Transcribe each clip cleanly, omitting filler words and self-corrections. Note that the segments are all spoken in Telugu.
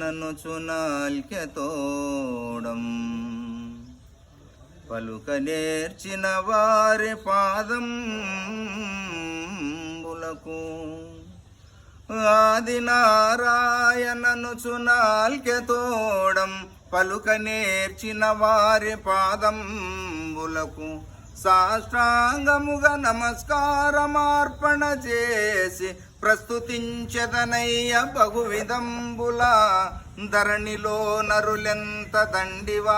ననుచు నాల్కెతోడం పలుక నేర్చిన వారి పాదంబులకు ఆది నారాయణనుచు నాల్కెతోడం పలుక నేర్చిన వారి పాదంబులకు సాష్టాంగముగా నమస్కారమార్పణ చేసి ప్రస్తుతించదనయ్య బహువిధంబుల ధరణిలో నరులెంత దండివారైనను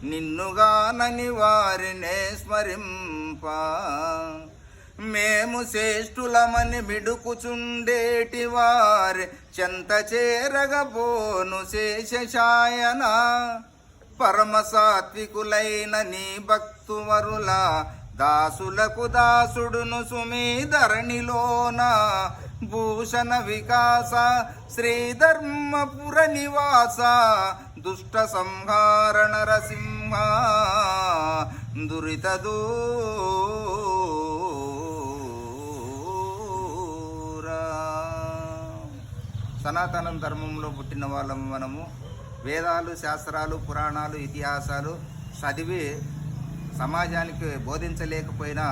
నిన్నుగానని వారినే స్మరింప మేము శ్రేష్ఠులమని బిడుకుచుండేటి వారి చెంత చేరగబోను శేషశాయన పరమ సాత్వికులైన నీ భక్తువరుల దాసులకు దాసుడును సుమీధరణిలోన భూషణ వికాస శ్రీధర్మపుర నివాస దుష్ట సంహార నరసింహ దురిత దూరా. సనాతన ధర్మంలో పుట్టిన వాళ్ళము మనము వేదాలు, శాస్త్రాలు, పురాణాలు, ఇతిహాసాలు చదివి సమాజానికి బోధించలేకపోయినా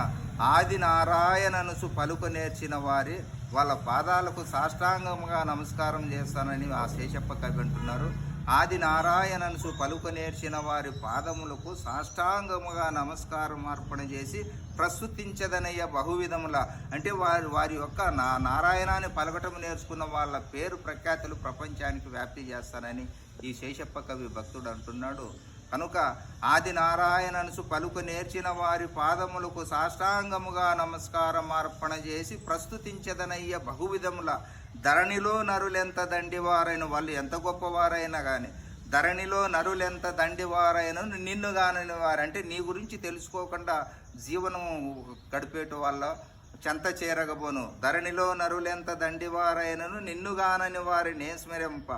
ఆది నారాయణనుసు పలుకు నేర్చిన వారి వాళ్ళ పాదాలకు సాష్టాంగముగా నమస్కారం చేస్తానని ఆ శేషప్ప కవి అంటున్నారు. ఆది నారాయణనుసు పలుకు నేర్చిన వారి పాదములకు సాష్టాంగముగా నమస్కారం అర్పణ చేసి ప్రస్తుతించదనయ్య బహువిధముల అంటే వారి యొక్క నారాయణాన్ని పలకటం నేర్చుకున్న వాళ్ళ పేరు ప్రఖ్యాతులు ప్రపంచానికి వ్యాప్తి చేస్తానని ఈ శేషప్ప కవి భక్తుడు అంటున్నాడు. కనుక ఆది నారాయణనుసు పలుకు నేర్చిన వారి పాదములకు సాష్టాంగముగా నమస్కారం అర్పణ చేసి ప్రస్తుతించదనయ్య బహువిధముల ధరణిలో నరులెంత దండివారైన వాళ్ళు ఎంత గొప్పవారైనా కానీ ధరణిలో నరులెంత దండివారైన నిన్ను కానని వారు అంటే నీ గురించి తెలుసుకోకుండా జీవనం గడిపేటు వాళ్ళ చెంత చేరగబోను ధరణిలో నరులెంత దండివారైనను నిన్ను గానని వారిని స్మరింప